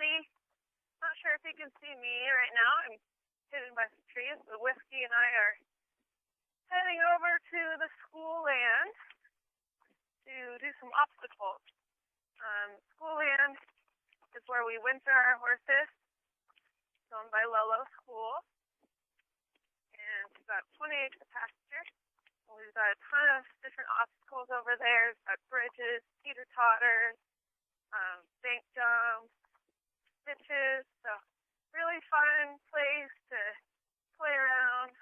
everybody. Not sure if you can see me right now. I'm hidden by some trees, but Whiskey and I are heading over to the school land to do some obstacles. School land is where we winter our horses. It's owned by Lolo School. And we've got 20 acres of pasture. And we've got a ton of different obstacles over there. We've got bridges, teeter-totters, bank jumps, ditches. So really fun place to play around,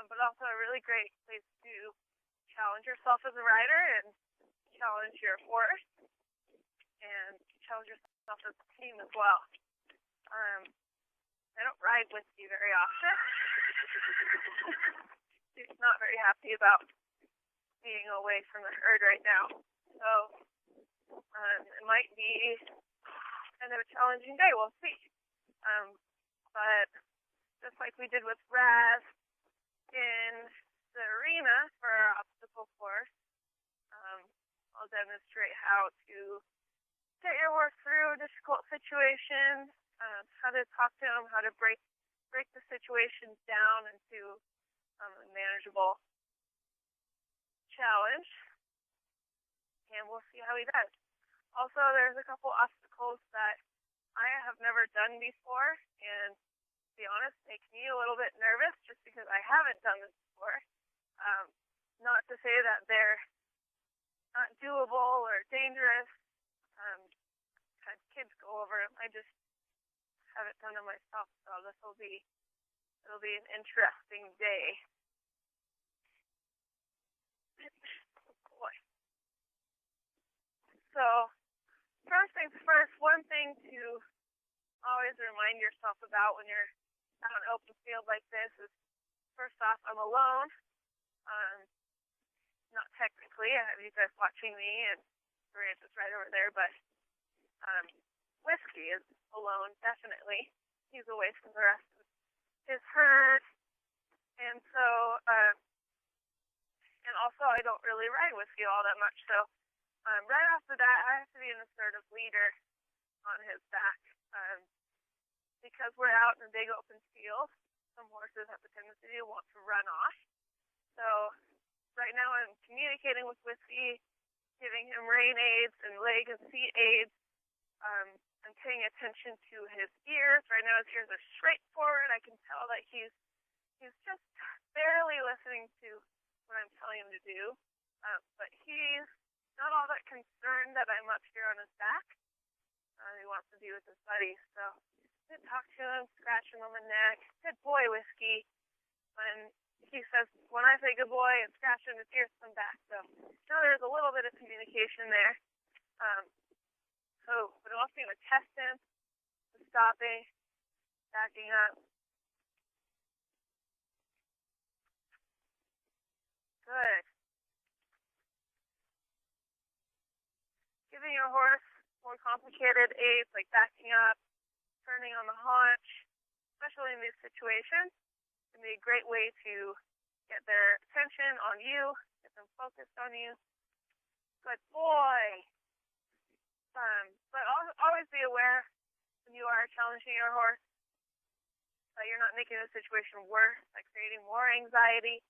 but also a really great place to challenge yourself as a rider and challenge your horse and challenge yourself as a team as well. I don't ride Whiskey very often. He's not very happy about being away from the herd right now. So it might be kind of a challenging day. We'll see. But just like we did with Raz in the arena for our obstacle course, I'll demonstrate how to get your horse through difficult situations, how to talk to him, how to break the situations down into a manageable challenge, and we'll see how he does. Also, there's a couple obstacles that I have never done before, and to be honest, make me a little bit nervous just because I haven't done this before. Not to say that they're not doable or dangerous. Had kids go over them. I just haven't done them myself, so it'll be an interesting day. Boy. So, first things first, one thing to always remind yourself about when you're out on an open field like this is, first off, I'm alone. Not technically, I have you guys watching me, and Ranch is right over there, but Whiskey is alone, definitely. He's away from the rest of his herd, and so, and also I don't really ride Whiskey all that much, so right off the bat, I have to be an assertive leader on his back, because we're out in a big open field. Some horses have the tendency to want to run off, so right now I'm communicating with Whiskey, giving him rein aids and leg and seat aids. I'm paying attention to his ears. Right now his ears are straight forward. I can tell that he's just barely listening to what I'm telling him to do. But he's not all that concerned that I'm up here on his back. He wants to be with his buddies. So I talk to him, scratch him on the neck. Good boy, Whiskey. When he says, when I say good boy and scratch him, his ears come back. So there's a little bit of communication there. But I'm also going to test him, stopping, backing up. Good. Giving your horse more complicated aids like backing up, turning on the haunch, especially in these situations, can be a great way to get their attention on you, get them focused on you. Good boy. But always be aware when you are challenging your horse that you're not making the situation worse by creating more anxiety.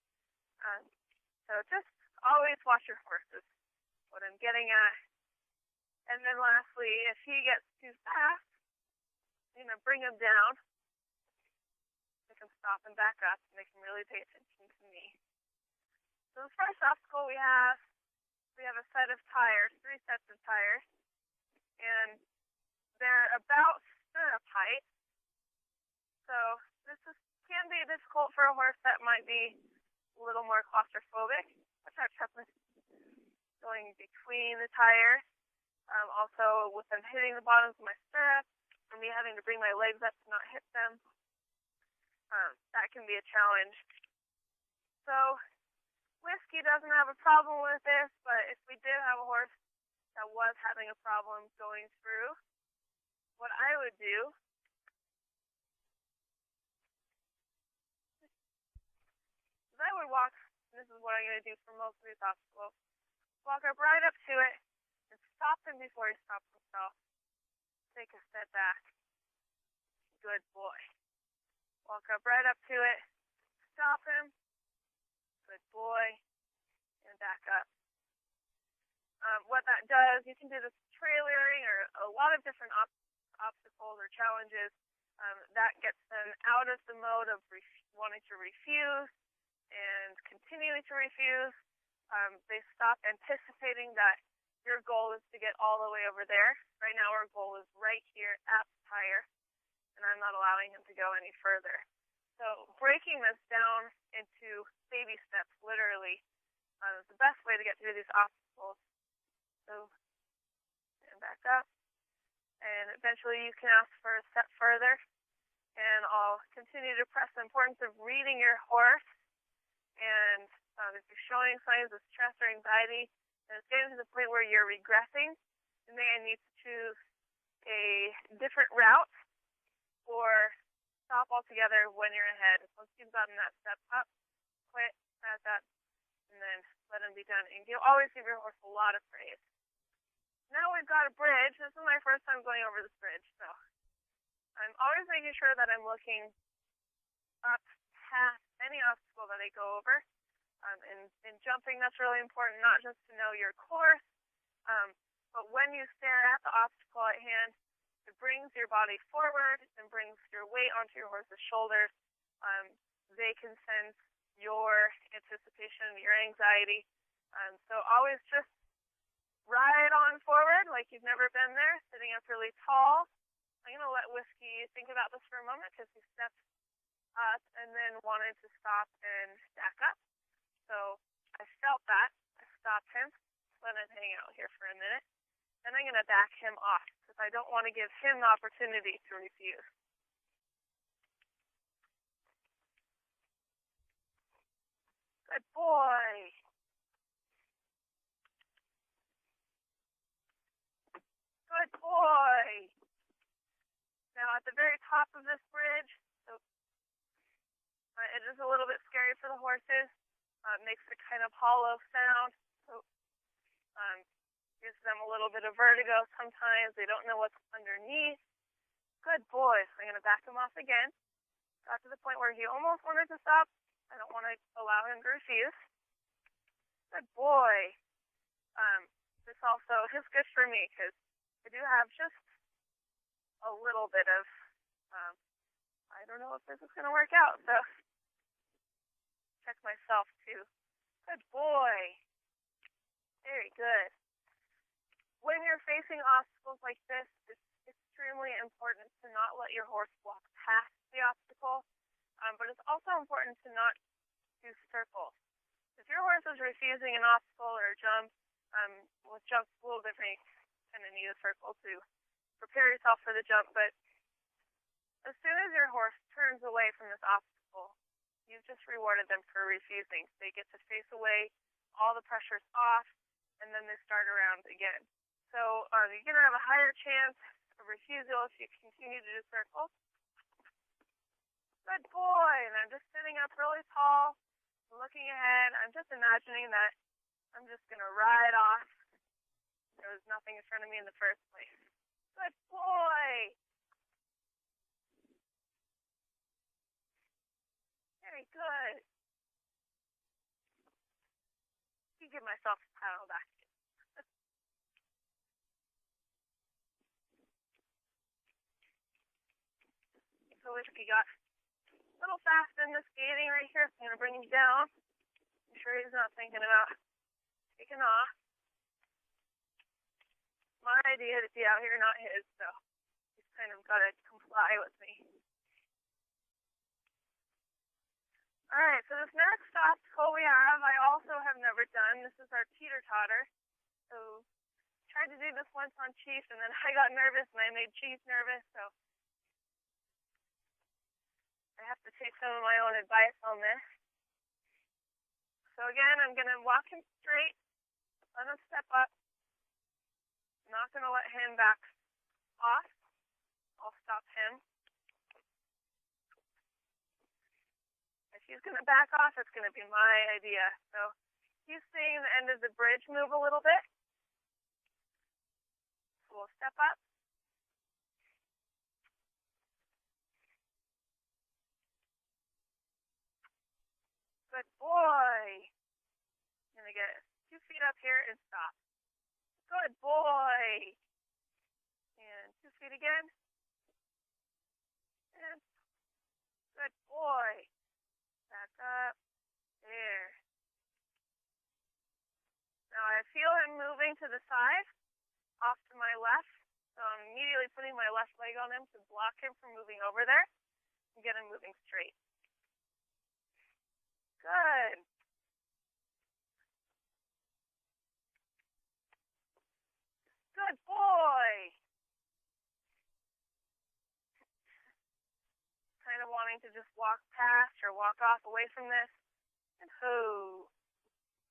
So just always watch your horses, what I'm getting at. And then lastly, if he gets too fast, I'm going to bring him down, make him stop and back up, and make him really pay attention to me. So the first obstacle we have a set of tires, 3 sets of tires. And they're about stirrup height. So this can be difficult for a horse that might be a little more claustrophobic. Watch out, Chapman. Going between the tires. Also, with them hitting the bottoms of my stirrups, and me having to bring my legs up to not hit them, that can be a challenge. So Whiskey doesn't have a problem with this, but if we did have a horse that was having a problem going through, what I would do is I would walk, and this is what I'm going to do for most of these obstacles, walk up right up to it and stop him before he stops himself. Take a step back. Good boy. Walk up right up to it. Stop him. Good boy. And back up. What that does, you can do this trailering or a lot of different obstacles or challenges. That gets them out of the mode of wanting to refuse and continuing to refuse. They stop anticipating that your goal is to get all the way over there. Right now our goal is right here at the tire, and I'm not allowing him to go any further. So breaking this down into baby steps, literally, is the best way to get through these obstacles. So, and back up. And eventually you can ask for a step further. And I'll continue to press the importance of reading your horse. And if you're showing signs of stress or anxiety, and it's getting to the point where you're regressing, you may need to choose a different route or stop altogether when you're ahead. Once you've gotten that step up, quit, pass that, and then let him be done. And you'll always give your horse a lot of praise. Now we've got a bridge. This is my first time going over this bridge, so I'm always making sure that I'm looking up past any obstacle that I go over. In jumping, that's really important, not just to know your course, but when you stare at the obstacle at hand, it brings your body forward and brings your weight onto your horse's shoulders. They can sense your anticipation, your anxiety. So always just ride on forward like you've never been there, sitting up really tall. I'm going to let Whiskey think about this for a moment because he stepped up and then wanted to stop and back up. So I felt that. I stopped him, let him hang out here for a minute. Then I'm going to back him off because I don't want to give him the opportunity to refuse. Good boy. Good boy. Now at the very top of this bridge, so it is a little bit scary for the horses. It makes a kind of hollow sound. So gives them a little bit of vertigo sometimes. They don't know what's underneath. Good boy. So I'm going to back him off again. Got to the point where he almost wanted to stop. I don't want to allow him to refuse. Good boy. This also is good for me because I do have just a little bit of, I don't know if this is going to work out, so check myself too. Good boy. Very good. When you're facing obstacles like this, it's extremely important to not let your horse walk past the obstacle, but it's also important to not do circles. If your horse is refusing an obstacle or a jump, with jumps a little different, you kind of need a circle to prepare yourself for the jump, but as soon as your horse turns away from this obstacle, you've just rewarded them for refusing. They get to face away, all the pressure's off, and then they start around again. So you're going to have a higher chance of refusal if you continue to do circles. Good boy. And I'm just sitting up really tall, looking ahead. I'm just imagining that I'm just going to ride off. There was nothing in front of me in the first place. Good boy. Very good. You give myself a pat on the back. So Whiskey got a little fast in this skating right here. So I'm going to bring him down. I'm sure he's not thinking about taking off. My idea to be out here, not his, so he's kind of got to comply with me. Alright, so this next obstacle we have, I also have never done. This is our teeter-totter. So I tried to do this once on Chief, and then I got nervous, and I made Chief nervous, so I have to take some of my own advice on this. So again, I'm going to walk him straight, let him step up. I'm not going to let him back off. I'll stop him. If he's going to back off, it's going to be my idea. So he's seeing the end of the bridge move a little bit. So we'll step up. Good boy. I'm going to get 2 feet up here and stop. Good boy. And 2 feet again. And good boy. Back up. There. Now I feel him moving to the side, off to my left. So I'm immediately putting my left leg on him to block him from moving over there and get him moving straight. Good. Good boy. Kind of wanting to just walk past or walk off away from this. And ho.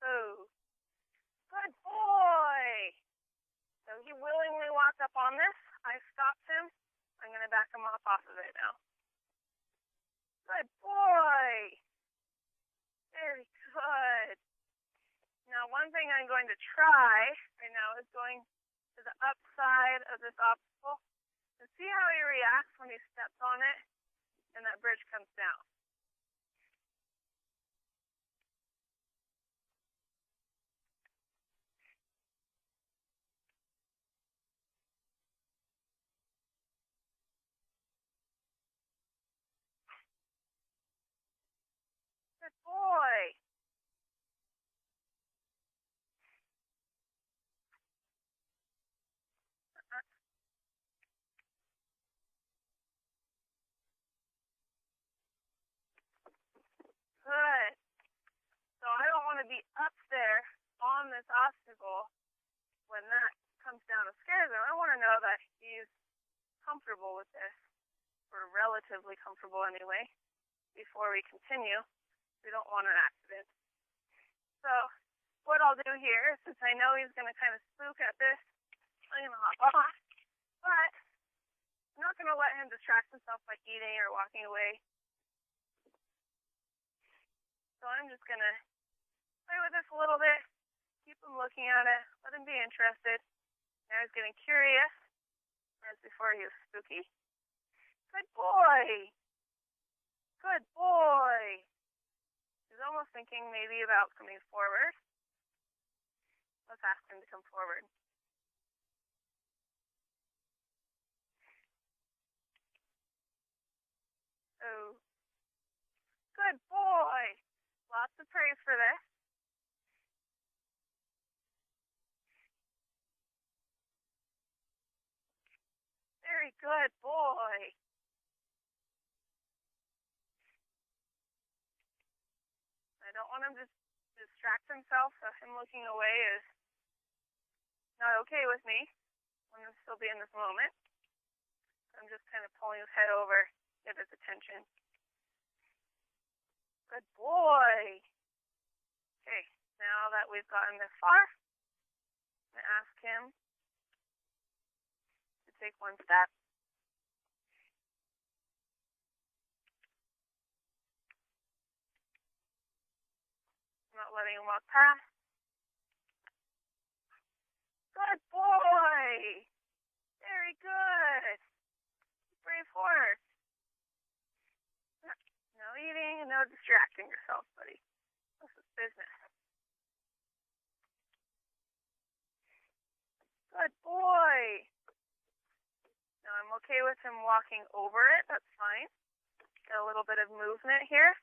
Ho. Good boy. So he willingly walked up on this. I stopped him. I'm going to back him off of it now. Good boy. Very good. Now one thing I'm going to try right now is going to the upside of this obstacle and see how he reacts when he steps on it and that bridge comes down. Good boy. Good. So I don't want to be up there on this obstacle when that comes down and scares him. I want to know that he's comfortable with this, or relatively comfortable anyway, before we continue. We don't want an accident. So what I'll do here, since I know he's going to kind of spook at this, I'm going to hop off. But I'm not going to let him distract himself by eating or walking away. So I'm just going to play with this a little bit, keep him looking at it, let him be interested. Now he's getting curious, whereas before he was spooky. Good boy. Good boy. He's almost thinking maybe about coming forward. Let's ask him to come forward. Oh. Good boy. Lots of praise for this. Very good boy. I don't want him to distract himself, so him looking away is not okay with me. I want him to still be in this moment. I'm just kind of pulling his head over, get his attention. Good boy. Okay, now that we've gotten this far, I'm going to ask him to take one step. I'm not letting him walk past. Good boy. Very good. Brave horse. No eating and no distracting yourself, buddy. This is business. Good boy. Now I'm okay with him walking over it. That's fine. Got a little bit of movement here.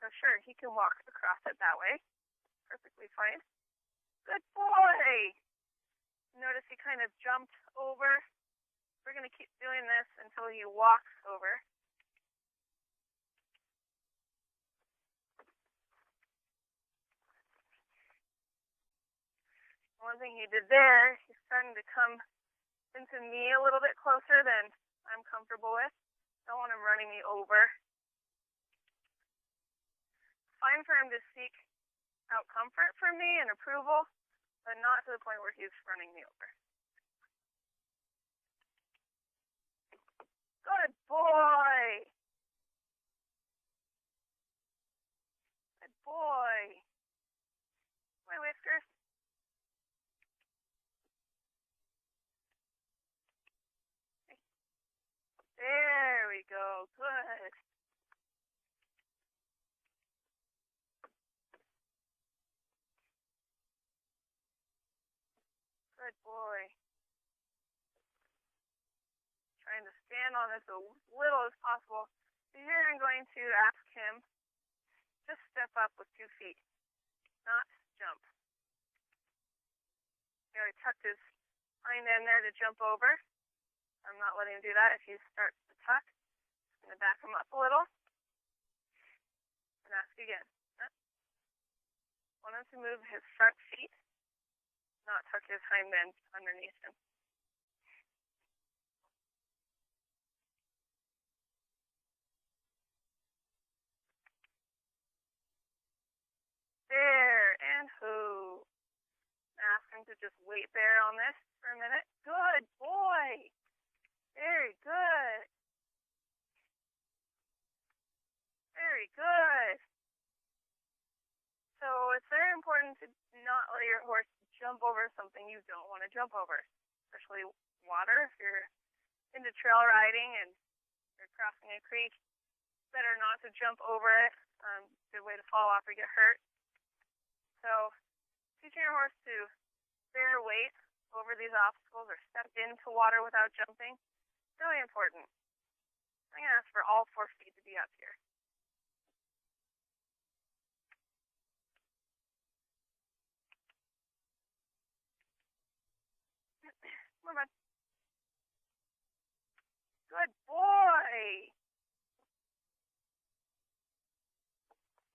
So sure, he can walk across it that way. Perfectly fine. Good boy. Notice he kind of jumped over. We're going to keep doing this until he walks over. One thing he did there, he's starting to come into me a little bit closer than I'm comfortable with. Don't want him running me over. Fine for him to seek out comfort from me and approval, but not to the point where he's running me over. Good boy. Good boy. My whiskers. There we go. Good. Good boy. Trying to stand on as little as possible. So here I'm going to ask him just step up with 2 feet, not jump. He already tucked his hind end there to jump over. I'm not letting him do that. If he starts to tuck, I'm going to back him up a little and ask again. Want him to move his front feet, not tuck his hind end underneath him. There, and who? Ask him to just wait there on this for a minute. Good boy. Very good. Very good. So it's very important to not let your horse jump over something you don't want to jump over, especially water. If you're into trail riding and you're crossing a creek, better not to jump over it. Good way to fall off or get hurt. So teaching your horse to bear weight over these obstacles or step into water without jumping, really important. I'm going to ask for all 4 feet to be up here. Come on. Good boy.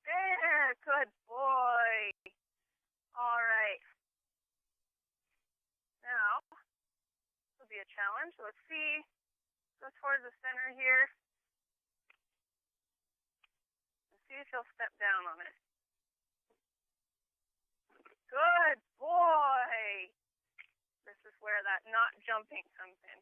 There, good boy. All right. Now, this will be a challenge. Let's see. Go towards the center here. And see if he'll step down on it. Good boy. This is where that not jumping comes in.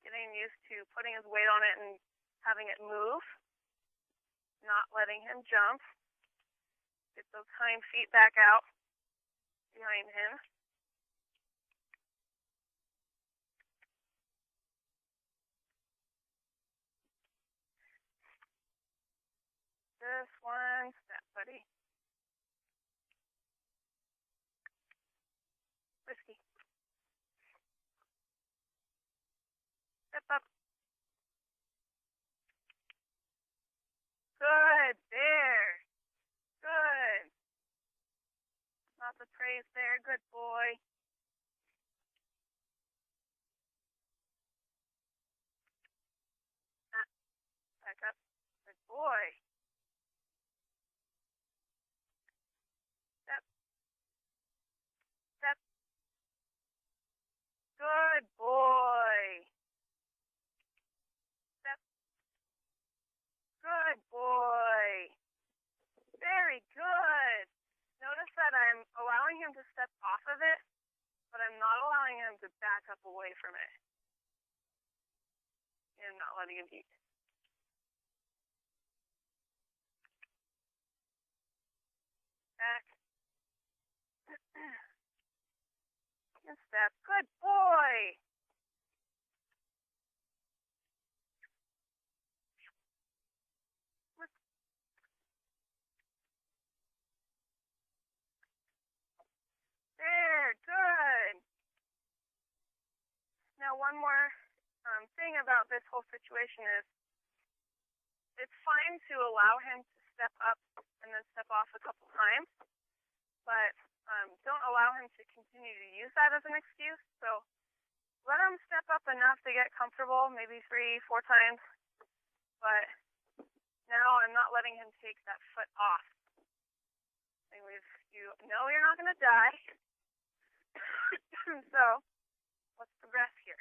Getting used to putting his weight on it and having it move, not letting him jump. Get those hind feet back out behind him. Just one step, buddy. Whiskey. Step up. Good. There. Good. Lots of praise there. Good boy. Back up. Good boy. Step. Step. Good boy. Step. Good boy. Very good. Notice that I'm allowing him to step off of it, but I'm not allowing him to back up away from it. And not letting him eat. Back. And step. Good boy. There, good. Now one more thing about this whole situation is it's fine to allow him to step up and then step off a couple times, but don't allow him to continue to use that as an excuse. So let him step up enough to get comfortable, maybe 3-4 times, but now I'm not letting him take that foot off. You know you're not going to die. So let's progress here.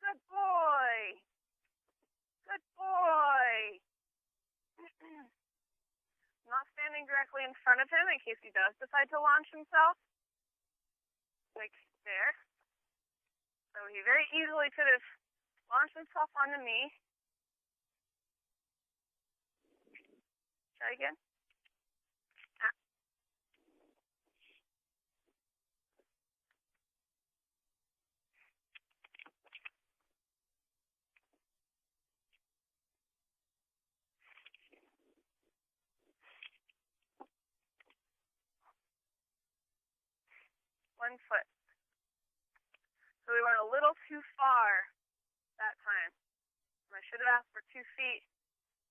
Good boy. Good boy. I'm not standing directly in front of him in case he does decide to launch himself. Like there. So he very easily could have launched himself onto me. Try again. 1 foot. So we went a little too far that time. And I should have asked for 2 feet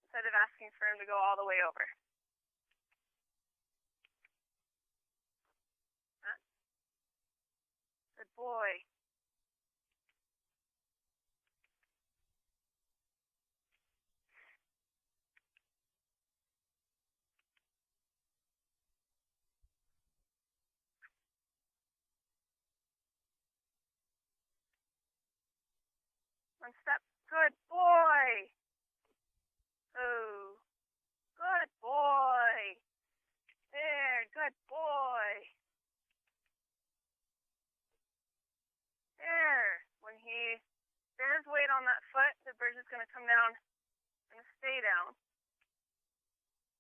instead of asking for him to go all the way over. Good boy. One step. Good boy. Oh. Good boy. There. Good boy. There. When he bears weight on that foot, the bridge is going to come down and stay down.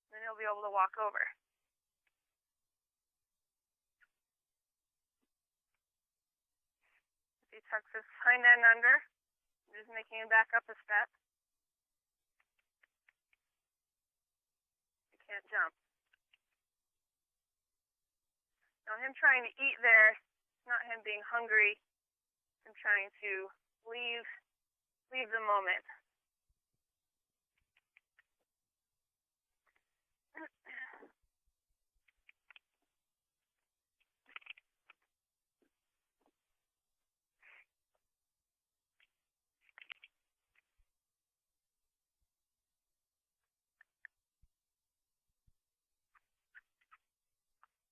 Then he'll be able to walk over. He tucks his hind end under, just making him back up a step. He can't jump. Now him trying to eat there, not him being hungry, him trying to leave the moment.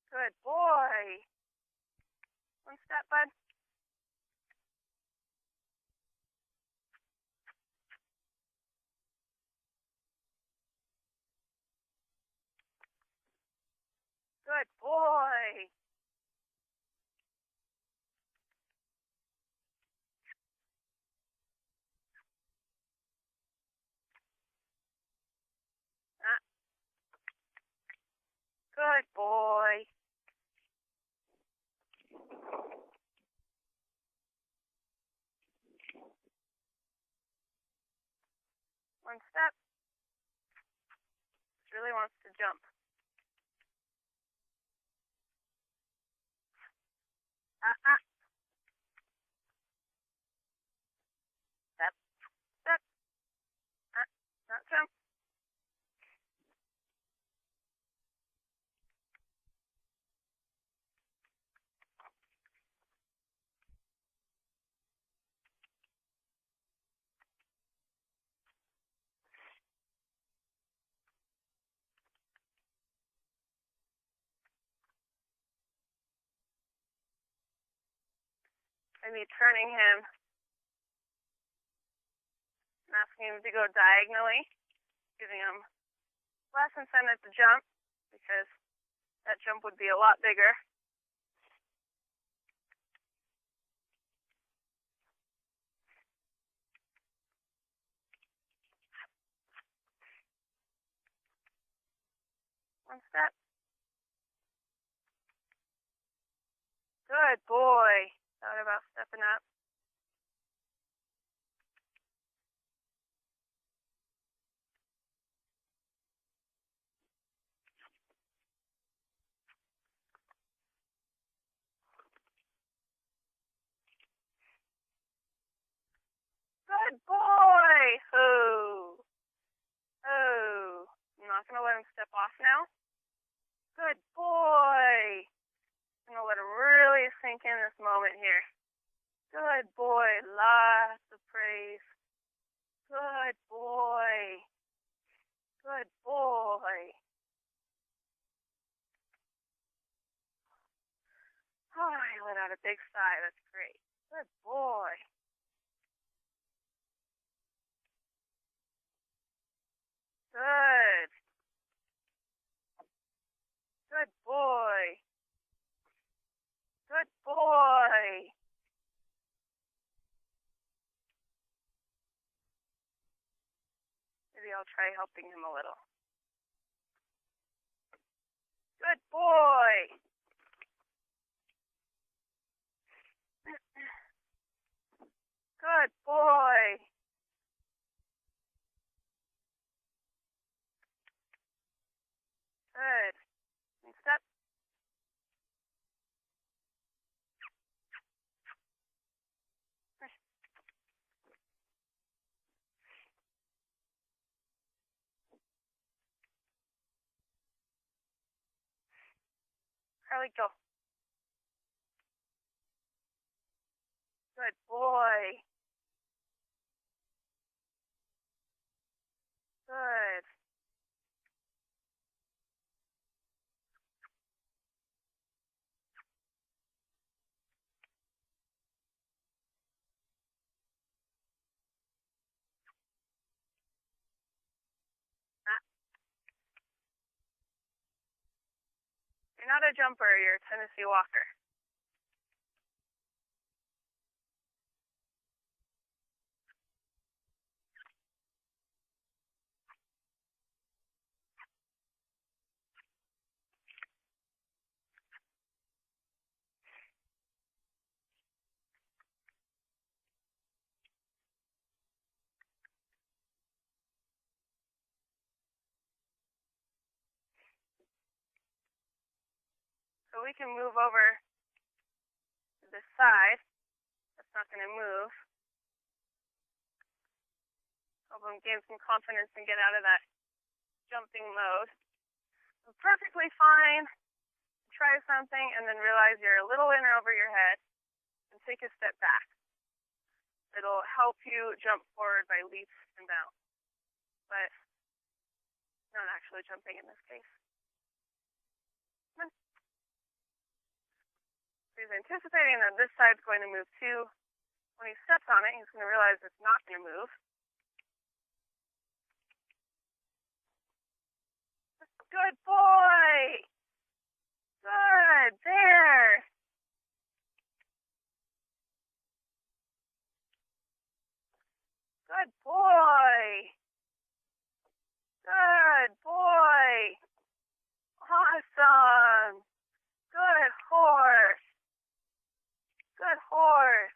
Good boy. One step, bud. Good boy. Good boy. One step. Really wants to jump. Step. Step. Not jump. Maybe turning him and asking him to go diagonally, giving him less incentive to jump because that jump would be a lot bigger. One step. Good boy. Thought about stepping up. Good boy. Oh. Oh. I'm not going to let him step off now. Good boy. I'm going to let him really sink in this moment here. Good boy. Lots of praise. Good boy. Good boy. Oh, I let out a big sigh. That's great. Good boy. Good. Good boy. Good boy. Maybe I'll try helping him a little. Good boy. Good boy. Good. Next step. Carly, go. Good boy. Good. You're not a jumper, you're a Tennessee walker. So we can move over to this side. That's not going to move. Help them gain some confidence and get out of that jumping mode. So perfectly fine. Try something and then realize you're a little in or over your head and take a step back. It'll help you jump forward by leaps and bounds, but not actually jumping in this case. So he's anticipating that this side's going to move too. When he steps on it, he's going to realize it's not going to move. Good boy! Good, there! Good boy! Good boy! Awesome! Good horse! Good horse!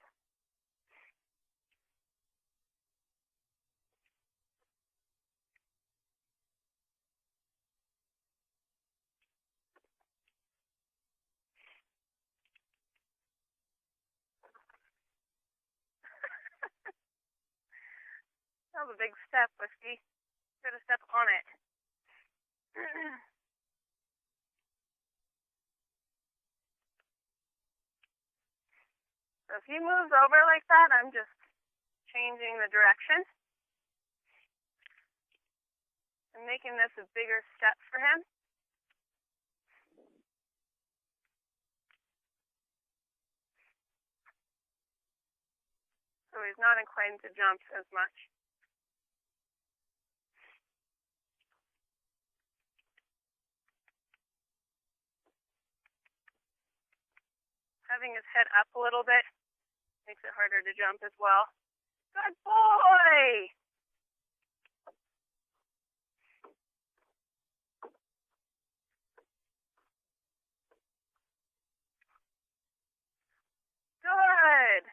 That was a big step, Whiskey. You gotta step on it. So if he moves over like that, I'm just changing the direction and making this a bigger step for him. So he's not inclined to jump as much. Having his head up a little bit makes it harder to jump as well. Good boy! Good!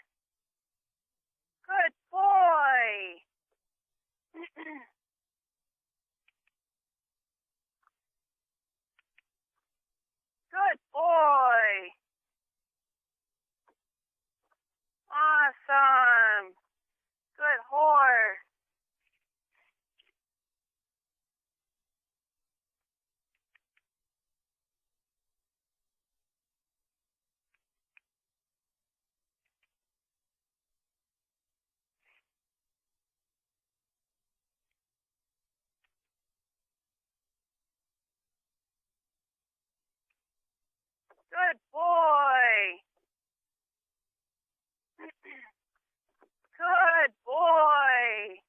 Good boy! Good boy! Awesome! Good horse! Good boy! Good boy!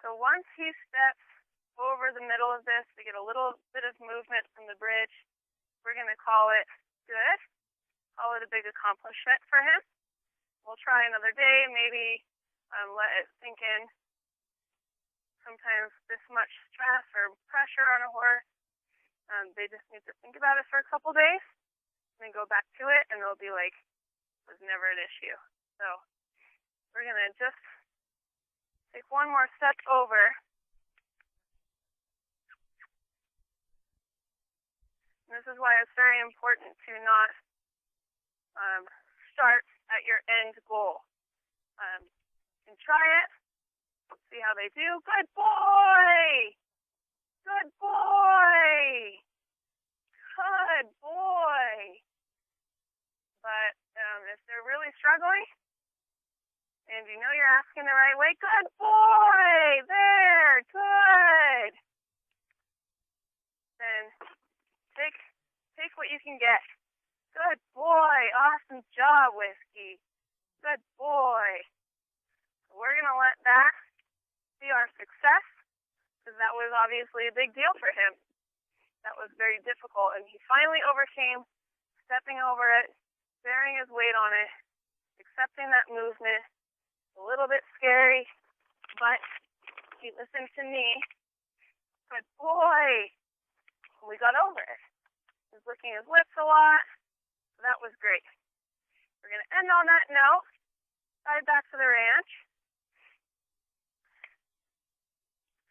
So once he steps over the middle of this, we get a little bit of movement from the bridge. We're going to call it good. Call it a big accomplishment for him. We'll try another day, maybe let it sink in. Sometimes this much stress or pressure on a horse, they just need to think about it for a couple days, and then go back to it, and they'll be like, it was never an issue. So we're going to just take one more step over. And this is why it's very important to not start at your end goal. You can try it, see how they do. Good boy! Good boy! Good boy! But if they're really struggling, and you know you're asking the right way, good boy! There! Good! Then take what you can get. Good boy! Awesome job, Whiskey. Good boy. We're going to let that be our success, because that was obviously a big deal for him. That was very difficult, and he finally overcame stepping over it, bearing his weight on it, accepting that movement. A little bit scary, but he listened to me. Good boy. We got over it. He was licking his lips a lot. That was great. We're going to end on that note. Ride back to the ranch.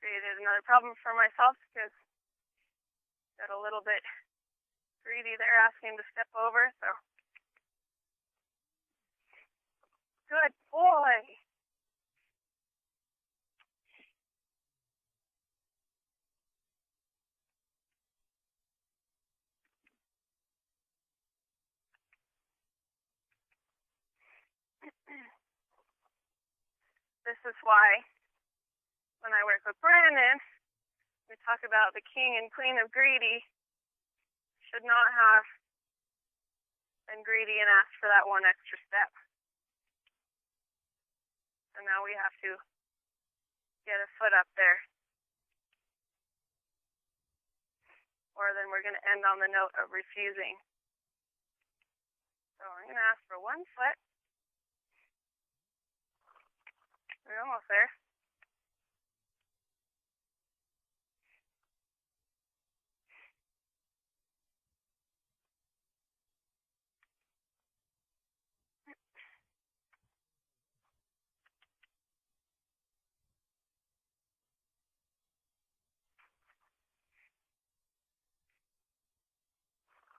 Created another problem for myself because got a little bit greedy there, asking him to step over. So, good boy. This is why when I work with Brandon, we talk about the king and queen of greedy. Should not have been greedy and asked for that one extra step. And now we have to get a foot up there. Or then we're going to end on the note of refusing. So I'm going to ask for one foot. We're almost there.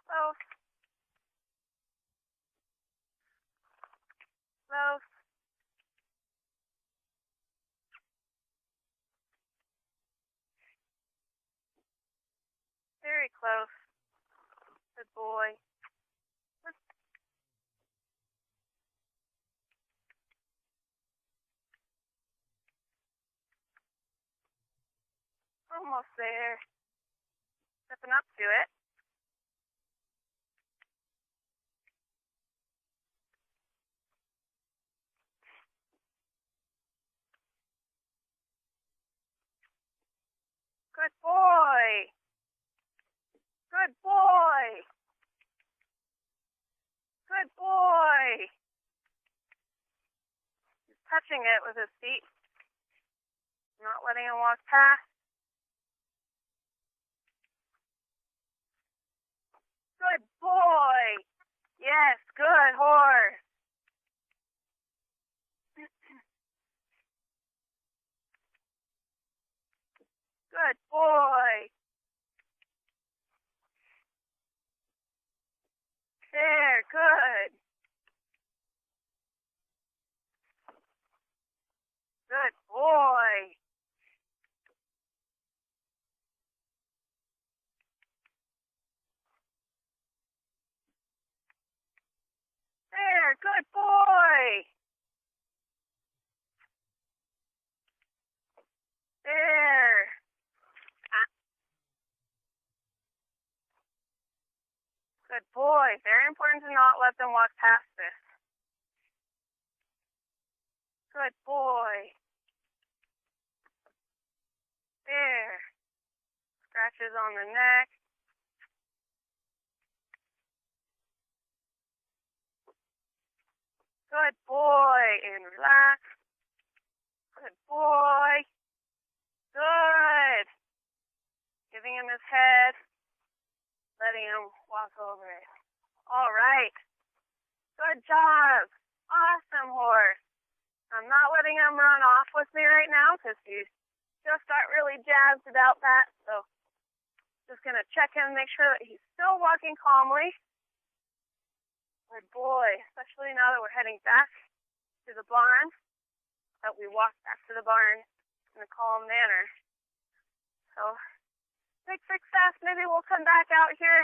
Close. Close. Very close. Good boy. Almost there. Stepping up to it. Good boy. Good boy. Good boy. He's touching it with his feet. Not letting him walk past. Good boy. Yes, good horse. Good boy. There, good. Good boy. There, good boy. There. Good boy. Very important to not let them walk past this. Good boy. There. Scratches on the neck. Good boy. And relax. Good boy. Good. Giving him his head. Letting him walk over it. All right. Good job. Awesome horse. I'm not letting him run off with me right now because he's just got really jazzed about that. So Just going to check in, make sure that he's still walking calmly. Good boy, especially now that we're heading back to the barn, that we walk back to the barn in a calm manner. So, big success. Maybe we'll come back out here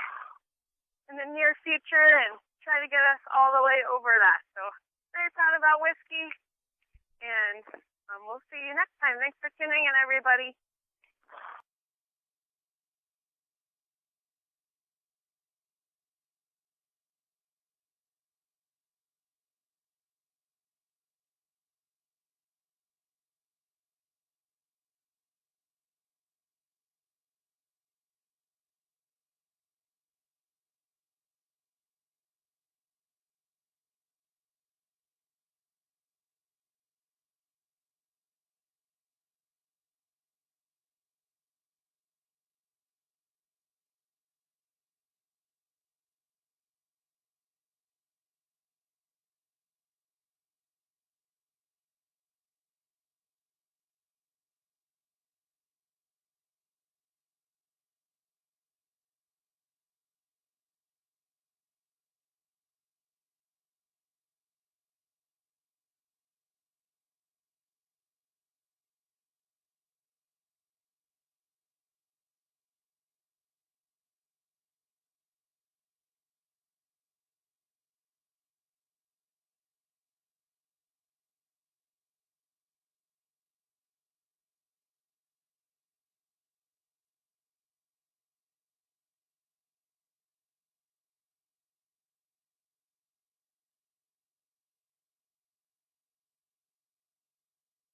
in the near future and try to get us all the way over that. So, very proud of that whiskey, and we'll see you next time. Thanks for tuning in, everybody.